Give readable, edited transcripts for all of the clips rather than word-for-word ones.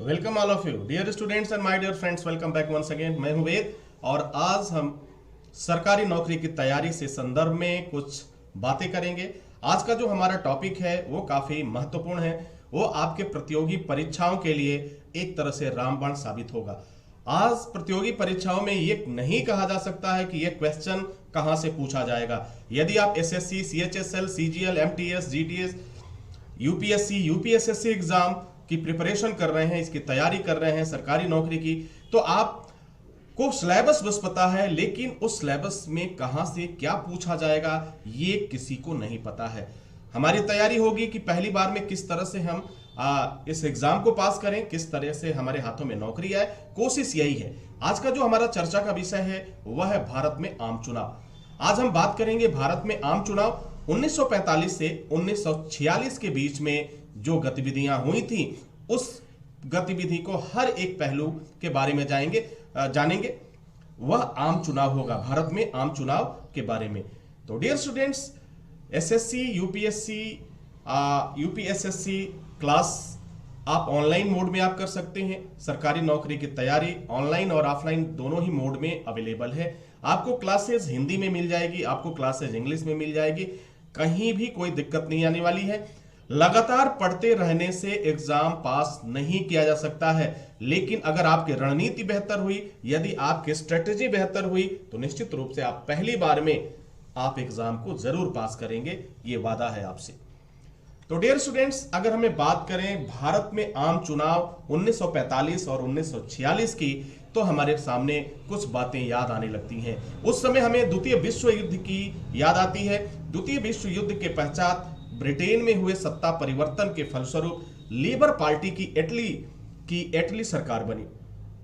Welcome all of you dear students and my dear friends, welcome back once again. मैं हूं वेद और आज हम सरकारी नौकरी की तैयारी से संदर्भ में कुछ बातें करेंगे। आज का जो हमारा टॉपिक है वो काफी महत्वपूर्ण है। वो आपके प्रतियोगी परीक्षाओं के लिए एक तरह से रामबाण साबित होगा। आज प्रतियोगी परीक्षाओं में ये नहीं कहा जा सकता है कि ये क्वेश्चन कहां से पूछा जाएगा। यदि आप SSC, CHSL, CGL, MTS, GTS, UPSC, UPSSC exam की प्रिपरेशन कर रहे हैं, इसकी तैयारी कर रहे हैं सरकारी नौकरी की, तो आपको सिलेबस बस पता है, लेकिन उस सिलेबस में कहां से क्या पूछा जाएगा ये किसी को नहीं पता है। हमारी तैयारी होगी कि पहली बार में किस तरह से हम इस एग्जाम को पास करें, किस तरह से हमारे हाथों में नौकरी आए। कोशिश यही है। आज का जो हमारा चर्चा का विषय है वह है भारत में आम चुनाव। आज हम बात करेंगे भारत में आम चुनाव 1945 से 1946 के बीच में जो गतिविधियां हुई थी, उस गतिविधि को हर एक पहलू के बारे में जानेंगे। वह आम चुनाव होगा, भारत में आम चुनाव के बारे में। तो dear students, SSC, UPSC, UPSSC class आप ऑनलाइन मोड में आप कर सकते हैं। सरकारी नौकरी की तैयारी ऑनलाइन और ऑफलाइन दोनों ही मोड में अवेलेबल है। आपको क्लासेस हिंदी में मिल जाएगी, आपको क्लासेस इंग्लिश में मिल जाएगी, कहीं भी कोई दिक्कत नहीं आने वाली है। लगातार पढ़ते रहने से एग्जाम पास नहीं किया जा सकता है, लेकिन अगर आपकी रणनीति बेहतर हुई, यदि आपकी स्ट्रेटेजी बेहतर हुई, तो निश्चित रूप से आप पहली बार में आप एग्जाम को जरूर पास करेंगे, ये वादा है आपसे। तो डियर स्टूडेंट्स, अगर हमें बात करें भारत में आम चुनाव 1945 और 1946 की, तो हमारे सामने कुछ बातें याद आने लगती हैं। उस समय हमें द्वितीय विश्व युद्ध की याद आती है। द्वितीय विश्व युद्ध के पश्चात ब्रिटेन में हुए सत्ता परिवर्तन के फलस्वरूप लेबर पार्टी की इटली सरकार बनी।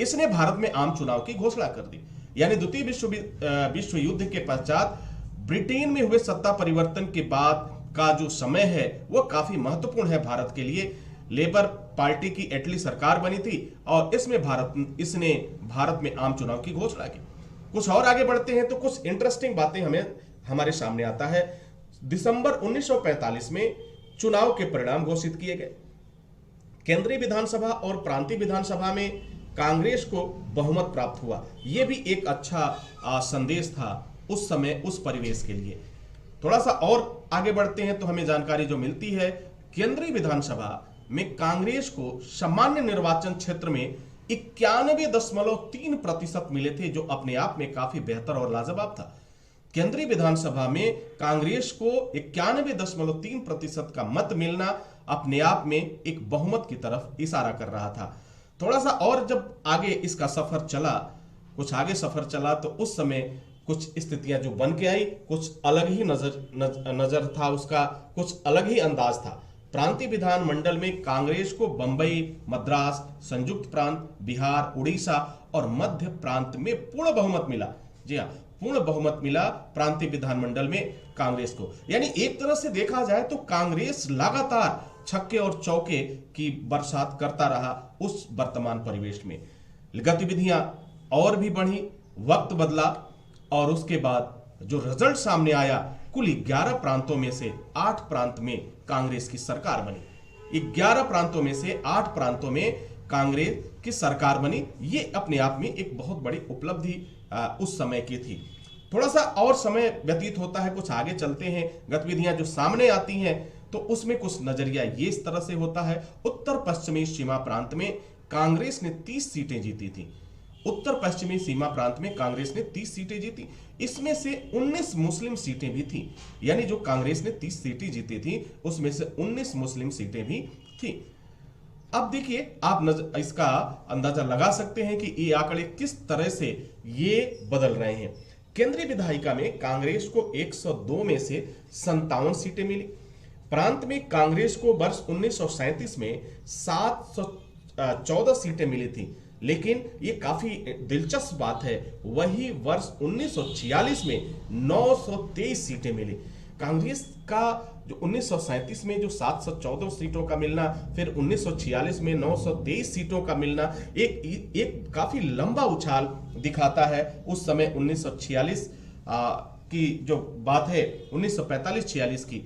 इसने भारत में आम चुनाव की घोषणा कर दी। यानी द्वितीय विश्व युद्ध के पश्चात ब्रिटेन में हुए सत्ता परिवर्तन के बाद का जो समय है वह काफी महत्वपूर्ण है भारत के लिए। लेबर पार्टी की इटली सरकार बनी थी और इसने भारत में आम चुनाव की घोषणा की। कुछ और आगे बढ़ते हैं तो कुछ इंटरेस्टिंग बातें हमें हमारे सामने आता है। दिसंबर 1945 में चुनाव के परिणाम घोषित किए गए। केंद्रीय विधानसभा और प्रांतीय विधानसभा में कांग्रेस को बहुमत प्राप्त हुआ। यह भी एक अच्छा संदेश था उस समय, उस परिवेश के लिए। थोड़ा सा और आगे बढ़ते हैं तो हमें जानकारी जो मिलती है, केंद्रीय विधानसभा में कांग्रेस को सामान्य निर्वाचन क्षेत्र में 91.3% मिले थे, जो अपने आप में काफी बेहतर और लाजवाब था। केंद्रीय विधानसभा में कांग्रेस को 91.3% का मत मिलना अपने आप में एक बहुमत की तरफ इशारा कर रहा था। थोड़ा सा और जब आगे इसका सफर चला, कुछ आगे सफर चला, तो उस समय कुछ स्थितियां जो बन के आई, कुछ अलग ही नजर था उसका, कुछ अलग ही अंदाज था। प्रांतीय विधान मंडल में कांग्रेस को बंबई, मद्रास, संयुक्त प्रांत, बिहार, उड़ीसा और मध्य प्रांत में पूर्ण बहुमत मिला। जी हाँ, पूर्ण बहुमत मिला प्रांतीय विधानमंडल में कांग्रेस को। यानी एक तरह से देखा जाए तो कांग्रेस लगातार छक्के और चौके की बरसात करता रहा उस वर्तमान परिवेश में। गतिविधियां और भी बढ़ी, वक्त बदला और उसके बाद जो रिजल्ट सामने आया, कुल 11 प्रांतों में से 8 प्रांत में कांग्रेस की सरकार बनी। 11 प्रांतों में से 8 प्रांतों में कांग्रेस की सरकार बनी। ये अपने आप में एक बहुत बड़ी उपलब्धि उस समय की थी। थोड़ा सा और समय व्यतीत होता है, कुछ आगे चलते हैं, गतिविधियां जो सामने आती हैं तो उसमें कुछ नजरिया ये इस तरह से होता है। उत्तर पश्चिमी सीमा प्रांत में कांग्रेस ने 30 सीटें जीती थी। उत्तर पश्चिमी सीमा प्रांत में कांग्रेस ने 30 सीटें जीती। इसमें से 19 मुस्लिम सीटें भी थी। यानी जो कांग्रेस ने 30 सीटें जीती थी उसमें से 19 मुस्लिम सीटें भी थी। अब देखिए, आप इसका अंदाजा लगा सकते हैं कि ये आंकड़े किस तरह से ये बदल रहे हैं। केंद्रीय विधायिका में कांग्रेस को 102 में से 57 सीटें मिली। प्रांत में कांग्रेस को वर्ष 1937 में 714 सीटें मिली थी, लेकिन ये काफी दिलचस्प बात है, वही वर्ष 1946 में 923 सीटें मिली। कांग्रेस का जो 1937 में जो 714 सीटों का मिलना, फिर 1946 में 923 सीटों का मिलना, एक काफी लंबा उछाल दिखाता है। उस समय 1946 की जो बात है, 1945-46 की,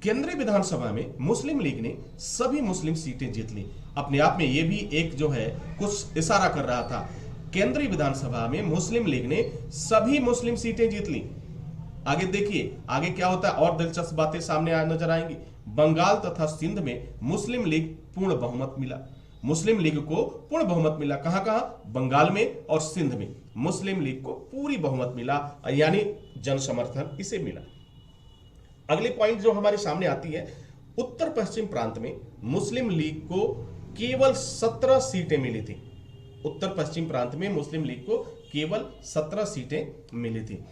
केंद्रीय विधानसभा में मुस्लिम लीग ने सभी मुस्लिम सीटें जीत ली। अपने आप में यह भी एक जो है कुछ इशारा कर रहा था। केंद्रीय विधानसभा में मुस्लिम लीग ने सभी मुस्लिम सीटें जीत ली। आगे देखिए आगे क्या होता है, और दिलचस्प बातें सामने नजर आएंगी। बंगाल तथा सिंध में मुस्लिम लीग पूर्ण बहुमत मिला। मुस्लिम लीग को पूर्ण बहुमत मिला। कहां कहां? बंगाल में और सिंध में मुस्लिम लीग को पूरी बहुमत मिला, यानी जन समर्थन इसे मिला। अगली पॉइंट जो हमारे सामने आती है, उत्तर पश्चिम प्रांत में मुस्लिम लीग को केवल 17 सीटें मिली थी। उत्तर पश्चिम प्रांत में मुस्लिम लीग को केवल 17 सीटें मिली थी।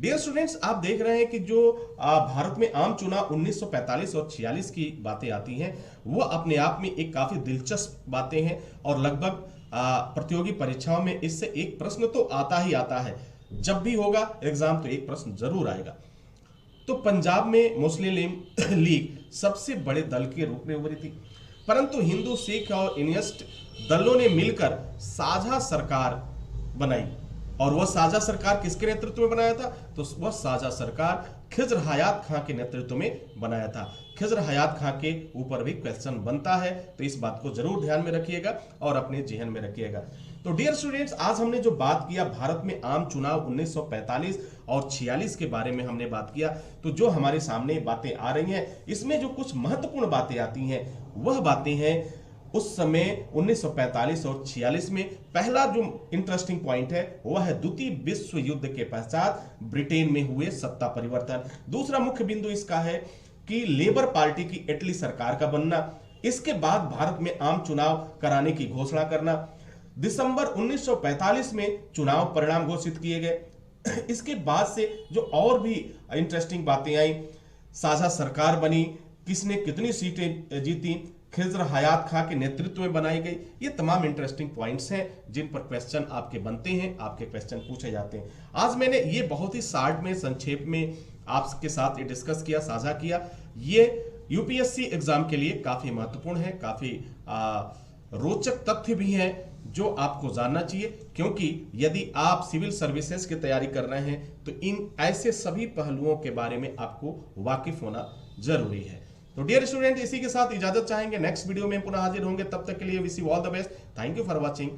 डियर स्टूडेंट्स, आप देख रहे हैं कि जो भारत में आम चुनाव 1945 और 46 की बातें आती हैं, वह अपने आप में एक काफी दिलचस्प बातें हैं और लगभग प्रतियोगी परीक्षाओं में इससे एक प्रश्न तो आता ही आता है। जब भी होगा एग्जाम तो एक प्रश्न जरूर आएगा। तो पंजाब में मुस्लिम लीग सबसे बड़े दल के रूप में उभरी थी, परंतु हिंदू, सिख और इंडियनिस्ट दलों ने मिलकर साझा सरकार बनाई। और वह साझा सरकार किसके नेतृत्व में बनाया था? तो वह साझा सरकार खिज्र हयात खां के नेतृत्व में बनाया था। खिज्र हयात खां के ऊपर भी क्वेश्चन बनता है, तो इस बात को जरूर ध्यान में रखिएगा और अपने जहन में रखिएगा। तो डियर स्टूडेंट्स, आज हमने जो बात किया भारत में आम चुनाव 1945 और 46 के बारे में हमने बात किया। तो जो हमारे सामने बातें आ रही हैं, इसमें जो कुछ महत्वपूर्ण बातें आती हैं वह बातें हैं उस समय 1945 और 46 में। पहला जो इंटरेस्टिंग पॉइंट है वह है द्वितीय विश्व युद्ध के पश्चात ब्रिटेन में हुए सत्ता परिवर्तन। दूसरा मुख्य बिंदु इसका है कि लेबर पार्टी की इटली सरकार का बनना। इसके बाद भारत में आम चुनाव कराने की घोषणा करना। दिसंबर 1945 में चुनाव परिणाम घोषित किए गए। इसके बाद से जो और भी इंटरेस्टिंग बातें आई, साझा सरकार बनी, किसने कितनी सीटें जीती, खिज्र हयात खां के नेतृत्व में बनाई गई। ये तमाम इंटरेस्टिंग पॉइंट्स हैं जिन पर क्वेश्चन आपके बनते हैं, आपके क्वेश्चन पूछे जाते हैं। आज मैंने ये बहुत ही शार्ट में, संक्षेप में आपके साथ ये डिस्कस किया, साझा किया। ये यूपीएससी एग्जाम के लिए काफी महत्वपूर्ण है, काफी रोचक तथ्य भी हैं जो आपको जानना चाहिए, क्योंकि यदि आप सिविल सर्विसेज की तैयारी कर रहे हैं तो इन ऐसे सभी पहलुओं के बारे में आपको वाकिफ होना जरूरी है। तो डियर स्टूडेंट, इसी के साथ इजाजत चाहेंगे। नेक्स्ट वीडियो में पुनः हाजिर होंगे। तब तक के लिए wish you all the best. Thank you for watching.